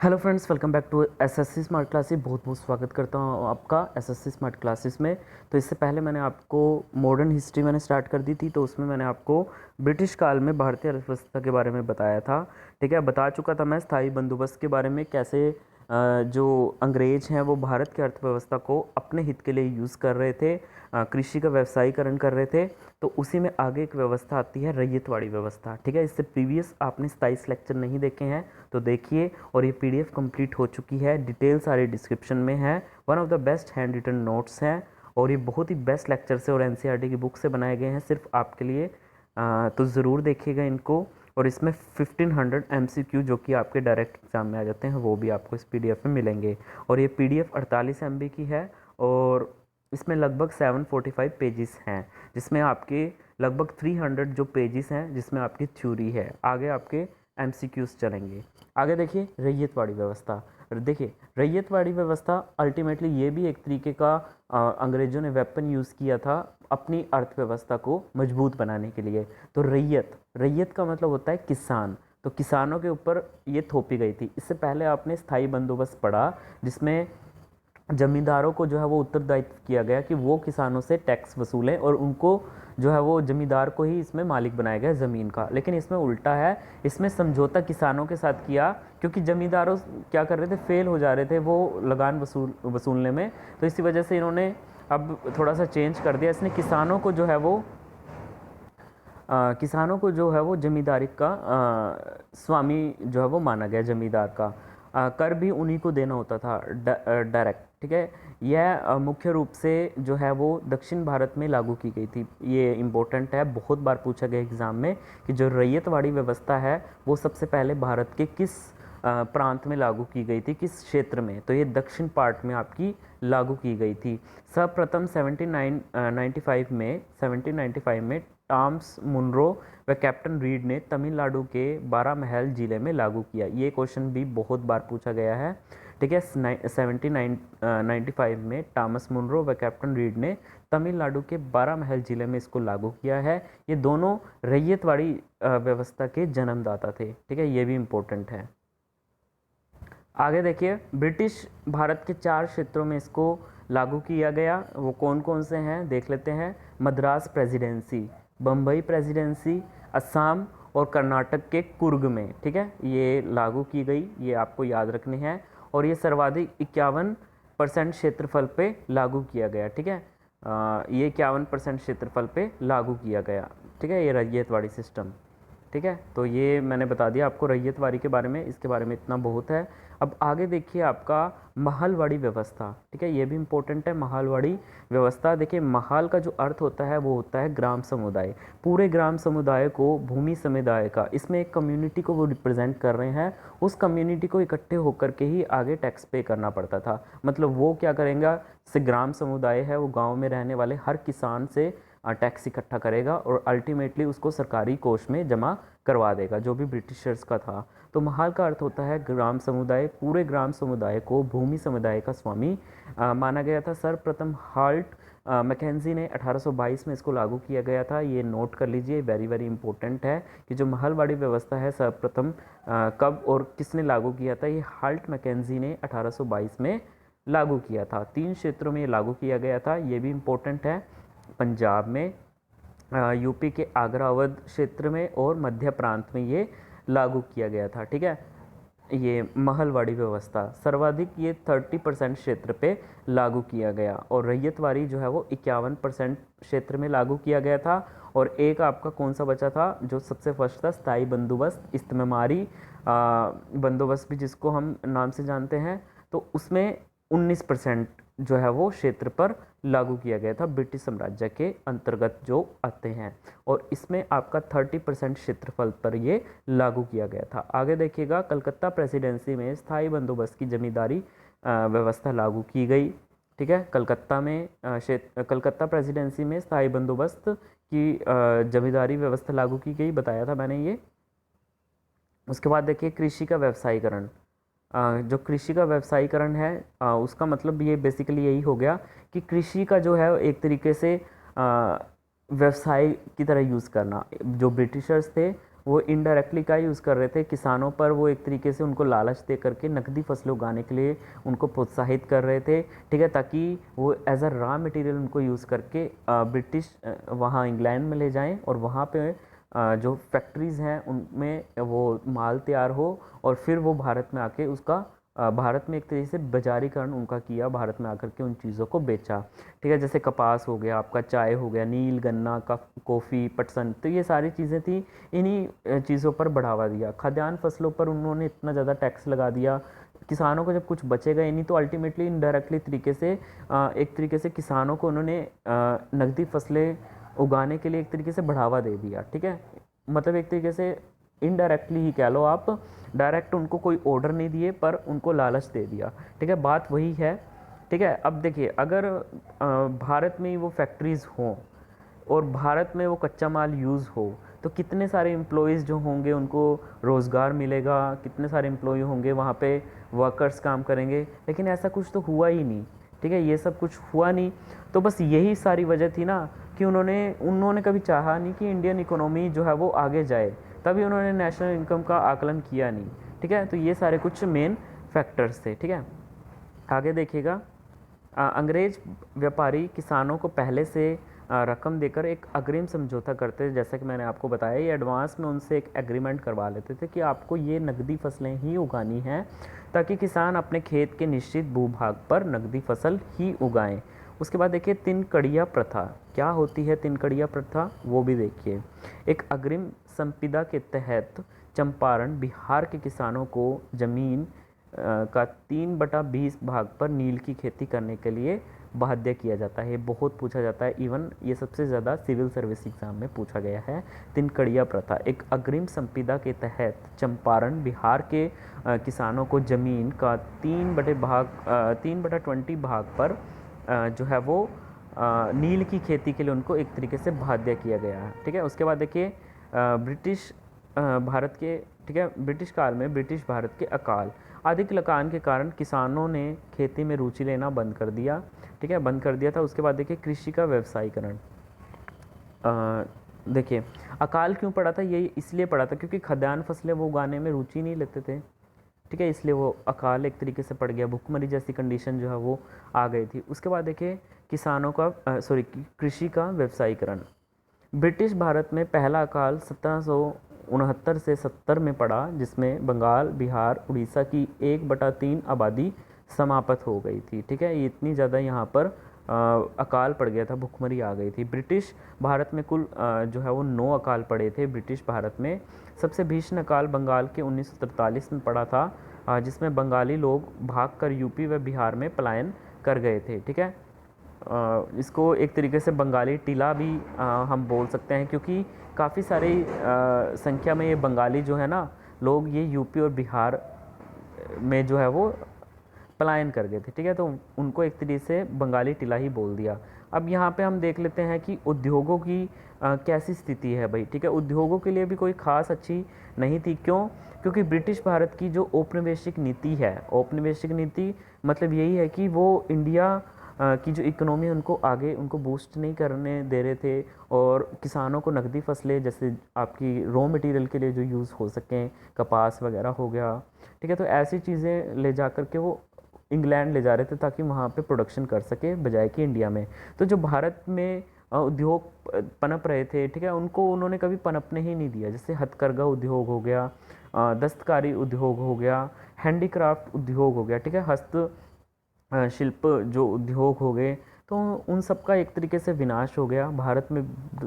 Hello friends, welcome back to SSC smart classes. बहुत बहुत स्वागत करता हूँ आपका एसएससी स्मार्ट क्लासेस में। तो इससे पहले मैंने आपको मॉडर्न हिस्ट्री मैंने स्टार्ट कर दी थी, तो उसमें मैंने आपको ब्रिटिश काल में भारतीय अर्थव्यवस्था के बारे में बताया था। ठीक है, बता चुका था मैं स्थायी बंदोबस्त के बारे में, कैसे जो अंग्रेज हैं वो भारत की अर्थव्यवस्था को अपने हित के लिए यूज़ कर रहे थे, कृषि का व्यवसायीकरण कर रहे थे। तो उसी में आगे एक व्यवस्था आती है रैयतवाड़ी व्यवस्था। ठीक है, इससे प्रीवियस आपने 27 लेक्चर नहीं देखे हैं तो देखिए, और ये पीडीएफ कंप्लीट हो चुकी है, डिटेल सारी डिस्क्रिप्शन में है। One of the best handwritten notes हैं और ये बहुत ही बेस्ट लेक्चर से और एनसीईआरटी की बुक से बनाए गए हैं सिर्फ आपके लिए। तो ज़रूर देखिएगा इनको। और इसमें 1500 एमसीक्यू जो कि आपके डायरेक्ट एग्जाम में आ जाते हैं वो भी आपको इस पीडीएफ में मिलेंगे। और ये पीडीएफ 48 एमबी की है और इसमें लगभग 745 पेजेस हैं, जिसमें आपके लगभग 300 जो पेजेस हैं जिसमें आपकी थ्योरी है। आगे आपके एमसीक्यूज चलेंगे। आगे देखिए रैयतवाड़ी व्यवस्था। देखिए रैयतवाड़ी व्यवस्था अल्टीमेटली ये भी एक तरीके का अंग्रेजों ने वेपन यूज़ किया था अपनी अर्थव्यवस्था को मजबूत बनाने के लिए। तो रैयत का मतलब होता है किसान। तो किसानों के ऊपर ये थोपी गई थी। इससे पहले आपने स्थायी बंदोबस्त पढ़ा, जिसमें जमींदारों को जो है वो उत्तरदायित्व किया गया कि वो किसानों से टैक्स वसूलें और उनको जो है वो जमींदार को ही इसमें मालिक बनाया गया ज़मीन का। लेकिन इसमें उल्टा है, इसमें समझौता किसानों के साथ किया, क्योंकि जमींदारों क्या कर रहे थे, फेल हो जा रहे थे वो लगान वसूलने में। तो इसी वजह से इन्होंने अब थोड़ा सा चेंज कर दिया। इसने किसानों को जो है वो जमींदारी का स्वामी जो है वो माना गया, जमींदार का। कर भी उन्हीं को देना होता था डायरेक्ट। ठीक है, यह मुख्य रूप से जो है वो दक्षिण भारत में लागू की गई थी। ये इम्पोर्टेंट है, बहुत बार पूछा गया एग्ज़ाम में कि जो रैयतवाड़ी व्यवस्था है वो सबसे पहले भारत के किस प्रांत में लागू की गई थी, किस क्षेत्र में। तो ये दक्षिण पार्ट में आपकी लागू की गई थी। सर्वप्रथम 1795 में टॉमस मुनरो व कैप्टन रीड ने तमिलनाडु के बारामहल जिले में लागू किया। ये क्वेश्चन भी बहुत बार पूछा गया है। ठीक है, 1795 में टॉमस मुनरो व कैप्टन रीड ने तमिलनाडु के बारामहल जिले में इसको लागू किया है। ये दोनों रैयतवाड़ी व्यवस्था के जन्मदाता थे। ठीक है, ये भी इम्पोर्टेंट है। आगे देखिए, ब्रिटिश भारत के 4 क्षेत्रों में इसको लागू किया गया। वो कौन कौन से हैं देख लेते हैं। मद्रास प्रेसिडेंसी, बम्बई प्रेसिडेंसी, असम और कर्नाटक के कुर्ग में। ठीक है, ये लागू की गई, ये आपको याद रखने हैं। और ये सर्वाधिक 51% क्षेत्रफल पे लागू किया गया। ठीक है, ये 51% क्षेत्रफल पे लागू किया गया। ठीक है, ये रैयतवाड़ी सिस्टम। ठीक है, तो ये मैंने बता दिया आपको रैयतवाड़ी के बारे में, इसके बारे में इतना बहुत है। अब आगे देखिए आपका महालवाड़ी व्यवस्था। ठीक है, ये भी इम्पोर्टेंट है। महालवाड़ी व्यवस्था, देखिए महाल का जो अर्थ होता है वो होता है ग्राम समुदाय। पूरे ग्राम समुदाय को, भूमि समुदाय का, इसमें एक कम्युनिटी को वो रिप्रेजेंट कर रहे हैं। उस कम्युनिटी को इकट्ठे होकर के ही आगे टैक्स पे करना पड़ता था। मतलब वो क्या करेंगे, जैसे ग्राम समुदाय है वो गाँव में रहने वाले हर किसान से टैक्स इकट्ठा करेगा और अल्टीमेटली उसको सरकारी कोष में जमा करवा देगा, जो भी ब्रिटिशर्स का था। तो महाल का अर्थ होता है ग्राम समुदाय। पूरे ग्राम समुदाय को भूमि समुदाय का स्वामी माना गया था। सर्वप्रथम हाल्ट मैकेंजी ने 1822 में इसको लागू किया गया था। ये नोट कर लीजिए, वेरी वेरी इंपॉर्टेंट है कि जो महलवाड़ी व्यवस्था है सर्वप्रथम कब और किसने लागू किया था। ये हाल्ट मैकेंजी ने 1822 में लागू किया था। 3 क्षेत्रों में ये लागू किया गया था, ये भी इम्पोर्टेंट है। पंजाब में, यूपी के आगरा अवध क्षेत्र में और मध्य प्रांत में ये लागू किया गया था। ठीक है, ये महलवाड़ी व्यवस्था सर्वाधिक ये 30% क्षेत्र पे लागू किया गया और रैयतवाड़ी जो है वो 51% क्षेत्र में लागू किया गया था। और एक आपका कौन सा बचा था जो सबसे फर्स्ट था, स्थायी बंदोबस्त, इस्तेमारी बंदोबस्त भी जिसको हम नाम से जानते हैं। तो उसमें 19% जो है वो क्षेत्र पर लागू किया गया था, ब्रिटिश साम्राज्य के अंतर्गत जो आते हैं। और इसमें आपका 30% क्षेत्रफल पर ये लागू किया गया था। आगे देखिएगा, कलकत्ता प्रेसिडेंसी में स्थायी बंदोबस्त की जमींदारी व्यवस्था लागू की गई। ठीक है, कलकत्ता प्रेसिडेंसी में स्थायी बंदोबस्त की जमींदारी व्यवस्था लागू की गई, बताया था मैंने ये। उसके बाद देखिए कृषि का व्यवसायीकरण। जो कृषि का व्यवसायीकरण है उसका मतलब ये बेसिकली यही हो गया कि कृषि का जो है एक तरीके से व्यवसाय की तरह यूज़ करना। जो ब्रिटिशर्स थे वो इनडायरेक्टली क्या यूज़ कर रहे थे, किसानों पर वो एक तरीके से उनको लालच दे करके नकदी फसलें उगाने के लिए उनको प्रोत्साहित कर रहे थे, ठीक है, ताकि वो एज अ रॉ मटेरियल उनको यूज़ करके ब्रिटिश वहाँ इंग्लैंड में ले जाएं और वहाँ पे जो फैक्ट्रीज़ हैं उनमें वो माल तैयार हो और फिर वो भारत में आके उसका भारत में एक तरीके से बाजारीकरण उनका किया, भारत में आकर के उन चीज़ों को बेचा, ठीक है। जैसे कपास हो गया आपका, चाय हो गया, नील, गन्ना का, कॉफ़ी, पटसन, तो ये सारी चीज़ें थी, इन्हीं चीज़ों पर बढ़ावा दिया। खाद्यान्न फसलों पर उन्होंने इतना ज़्यादा टैक्स लगा दिया, किसानों को जब कुछ बचेगा ही नहीं तो अल्टीमेटली इनडायरेक्टली तरीके से एक तरीके से किसानों को उन्होंने नकदी फसलें उगाने के लिए एक तरीके से बढ़ावा दे दिया, ठीक है। मतलब एक तरीके से इनडायरेक्टली ही कह लो आप, डायरेक्ट उनको कोई ऑर्डर नहीं दिए पर उनको लालच दे दिया, ठीक है, बात वही है, ठीक है। अब देखिए अगर भारत में ही वो फैक्ट्रीज़ हों और भारत में वो कच्चा माल यूज़ हो तो कितने सारे एम्प्लॉयज़ जो होंगे उनको रोज़गार मिलेगा, कितने सारे एम्प्लॉय होंगे वहाँ पे, वर्कर्स काम करेंगे, लेकिन ऐसा कुछ तो हुआ ही नहीं, ठीक है, ये सब कुछ हुआ नहीं। तो बस यही सारी वजह थी ना कि उन्होंने उन्होंने कभी चाहा नहीं कि इंडियन इकोनॉमी जो है वो आगे जाए, तभी उन्होंने नेशनल इनकम का आकलन किया नहीं, ठीक है। तो ये सारे कुछ मेन फैक्टर्स थे, ठीक है। आगे देखिएगा, अंग्रेज व्यापारी किसानों को पहले से रकम देकर एक अग्रिम समझौता करते थे, जैसा कि मैंने आपको बताया, ये एडवांस में उनसे एक एग्रीमेंट करवा लेते थे कि आपको ये नकदी फसलें ही उगानी हैं ताकि किसान अपने खेत के निश्चित भूभाग पर नकदी फसल ही उगाएं। उसके बाद देखिए तिनकड़िया प्रथा, क्या होती है तिनकड़िया प्रथा वो भी देखिए। एक अग्रिम संविदा के तहत चंपारण बिहार के किसानों को ज़मीन का 3/20 भाग पर नील की खेती करने के लिए बाध्य किया जाता है। बहुत पूछा जाता है, इवन ये सबसे ज़्यादा सिविल सर्विस एग्ज़ाम में पूछा गया है। तिनकड़िया प्रथा, एक अग्रिम संविदा के तहत चंपारण बिहार के किसानों को ज़मीन का 3/20 भाग पर जो है वो नील की खेती के लिए उनको एक तरीके से बाध्य किया गया है, ठीक है। उसके बाद देखिए ब्रिटिश भारत के, ठीक है, ब्रिटिश काल में ब्रिटिश भारत के अकाल अधिक लगान के कारण किसानों ने खेती में रुचि लेना बंद कर दिया, ठीक है, बंद कर दिया था। उसके बाद देखिए कृषि का व्यवसायीकरण, देखिए अकाल क्यों पड़ा था, ये इसलिए पड़ा था क्योंकि खाद्यान्न फसलें वो उगाने में रुचि नहीं लेते थे, ठीक है, इसलिए वो अकाल एक तरीके से पड़ गया, भुखमरी जैसी कंडीशन जो है वो आ गई थी। उसके बाद देखिए किसानों का कृषि का व्यवसायीकरण, ब्रिटिश भारत में पहला अकाल 1769 से 70 में पड़ा, जिसमें बंगाल, बिहार, उड़ीसा की 1/3 आबादी समाप्त हो गई थी, ठीक है। ये इतनी ज़्यादा यहाँ पर अकाल पड़ गया था, भुखमरी आ गई थी। ब्रिटिश भारत में कुल जो है वो 9 अकाल पड़े थे ब्रिटिश भारत में। सबसे भीषण अकाल बंगाल के 1943 में पड़ा था, जिसमें बंगाली लोग भागकर यूपी व बिहार में पलायन कर गए थे, ठीक है। इसको एक तरीके से बंगाली टीला भी हम बोल सकते हैं, क्योंकि काफ़ी सारी संख्या में ये बंगाली जो है ना लोग, ये यूपी और बिहार में जो है वो पलायन कर गए थे, ठीक है, तो उनको एक तरीके से बंगाली टीला ही बोल दिया। अब यहाँ पे हम देख लेते हैं कि उद्योगों की कैसी स्थिति है भाई, ठीक है। उद्योगों के लिए भी कोई ख़ास अच्छी नहीं थी, क्यों? क्योंकि ब्रिटिश भारत की जो औपनिवेशिक नीति है, औपनिवेशिक नीति मतलब यही है कि वो इंडिया की जो इकोनॉमी है उनको आगे उनको बूस्ट नहीं करने दे रहे थे, और किसानों को नकदी फसलें जैसे आपकी रॉ मटेरियल के लिए जो यूज़ हो सकें, कपास वगैरह हो गया, ठीक है, तो ऐसी चीज़ें ले जा कर के वो इंग्लैंड ले जा रहे थे ताकि वहाँ पे प्रोडक्शन कर सके बजाय कि इंडिया में। तो जो भारत में उद्योग पनप रहे थे, ठीक है, उनको उन्होंने कभी पनपने ही नहीं दिया। जैसे हथकरघा उद्योग हो गया, दस्तकारी उद्योग हो गया, हैंडीक्राफ्ट उद्योग हो गया, ठीक है, हस्त शिल्प जो उद्योग हो गए, तो उन सब का एक तरीके से विनाश हो गया। भारत में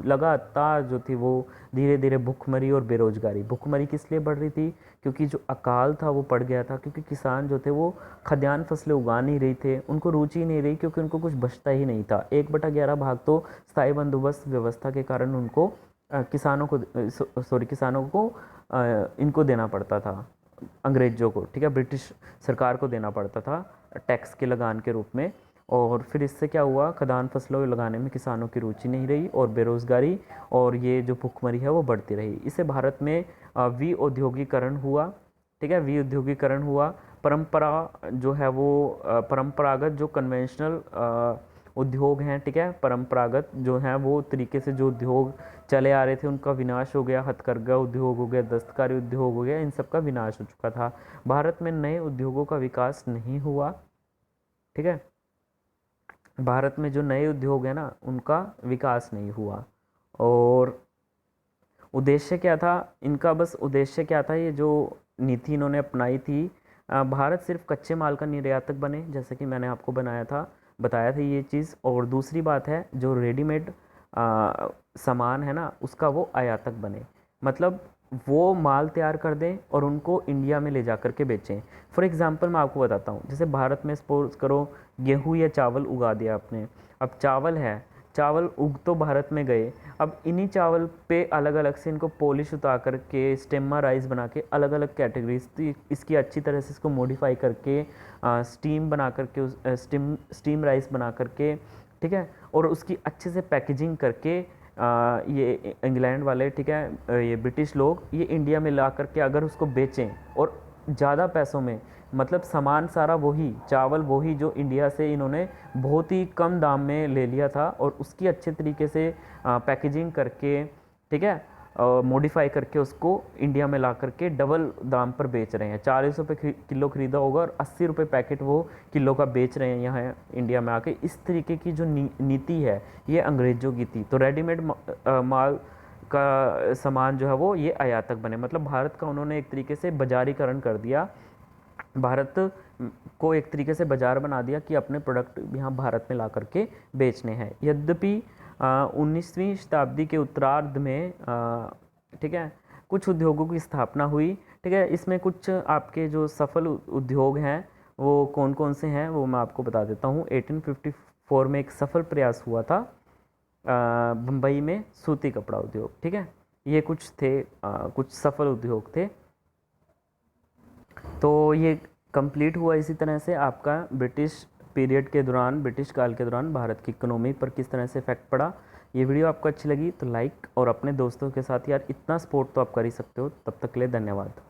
लगातार जो थी वो धीरे धीरे भुखमरी और बेरोजगारी, भुखमरी किस लिए बढ़ रही थी? क्योंकि जो अकाल था वो पड़ गया था, क्योंकि किसान जो थे वो खाद्यान्न फसलें उगा नहीं रही थे, उनको रुचि नहीं रही, क्योंकि उनको कुछ बचता ही नहीं था। 1/11 भाग तो स्थायी बंदोबस्त व्यवस्था के कारण उनको किसानों को इनको देना पड़ता था, अंग्रेजों को, ठीक है, ब्रिटिश सरकार को देना पड़ता था टैक्स के लगान के रूप में। और फिर इससे क्या हुआ, खाद्यान्न फसलों लगाने में किसानों की रुचि नहीं रही और बेरोज़गारी और ये जो भुखमरी है वो बढ़ती रही। इससे भारत में विऔद्योगीकरण हुआ, ठीक है, विऔद्योगीकरण हुआ। परंपरा जो है वो परंपरागत जो कन्वेंशनल उद्योग हैं, ठीक है, परंपरागत जो हैं वो तरीके से जो उद्योग चले आ रहे थे उनका विनाश हो गया। हथकरघा उद्योग हो गया, दस्तकारी उद्योग हो गया, इन सब का विनाश हो चुका था। भारत में नए उद्योगों का विकास नहीं हुआ, ठीक है, भारत में जो नए उद्योग हैं ना उनका विकास नहीं हुआ। और उद्देश्य क्या था इनका, बस उद्देश्य क्या था, ये जो नीति इन्होंने अपनाई थी, भारत सिर्फ कच्चे माल का निर्यातक बने, जैसे कि मैंने आपको बताया था ये चीज़। और दूसरी बात है जो रेडीमेड सामान है ना उसका वो आयातक बने, मतलब वो माल तैयार कर दें और उनको इंडिया में ले जा कर के बेचें। फॉर एग्ज़ाम्पल मैं आपको बताता हूँ, जैसे भारत में सपोज करो गेहूँ या चावल उगा दिया आपने, अब चावल है, चावल उग तो भारत में गए, अब इन्हीं चावल पे अलग अलग से इनको पॉलिश उतार करके स्टेमा राइस बना के अलग अलग कैटेगरीज, इसकी अच्छी तरह से इसको मॉडिफाई करके स्टीम बना करके स्टीम राइस बना करके, ठीक है, और उसकी अच्छे से पैकेजिंग करके ये इंग्लैंड वाले, ठीक है, ये ब्रिटिश लोग ये इंडिया में ला करके अगर उसको बेचें और ज़्यादा पैसों में, मतलब सामान सारा वही, चावल वही जो इंडिया से इन्होंने बहुत ही कम दाम में ले लिया था और उसकी अच्छे तरीके से पैकेजिंग करके, ठीक है, मॉडिफाई करके उसको इंडिया में ला करके डबल दाम पर बेच रहे हैं। 40 रुपये किलो ख़रीदा होगा और 80 रुपये पैकेट वो किलो का बेच रहे हैं यहाँ इंडिया में आके। इस तरीके की जो नीति है ये अंग्रेज़ों की थी। तो रेडीमेड माल का सामान जो है वो ये आयातक बने, मतलब भारत का उन्होंने एक तरीके से बाजारीकरण कर दिया, भारत को एक तरीके से बाजार बना दिया कि अपने प्रोडक्ट यहाँ भारत में ला करके बेचने हैं। यद्यपि 19वीं शताब्दी के उत्तरार्ध में, ठीक है, कुछ उद्योगों की स्थापना हुई, ठीक है, इसमें कुछ आपके जो सफल उद्योग हैं वो कौन कौन से हैं वो मैं आपको बता देता हूँ। 1854 में एक सफल प्रयास हुआ था बम्बई में सूती कपड़ा उद्योग, ठीक है, ये कुछ थे, कुछ सफल उद्योग थे। तो ये कंप्लीट हुआ इसी तरह से आपका ब्रिटिश पीरियड के दौरान, ब्रिटिश काल के दौरान भारत की इकोनॉमी पर किस तरह से इफेक्ट पड़ा। ये वीडियो आपको अच्छी लगी तो लाइक और अपने दोस्तों के साथ, यार इतना सपोर्ट तो आप कर ही सकते हो। तब तक के लिए धन्यवाद।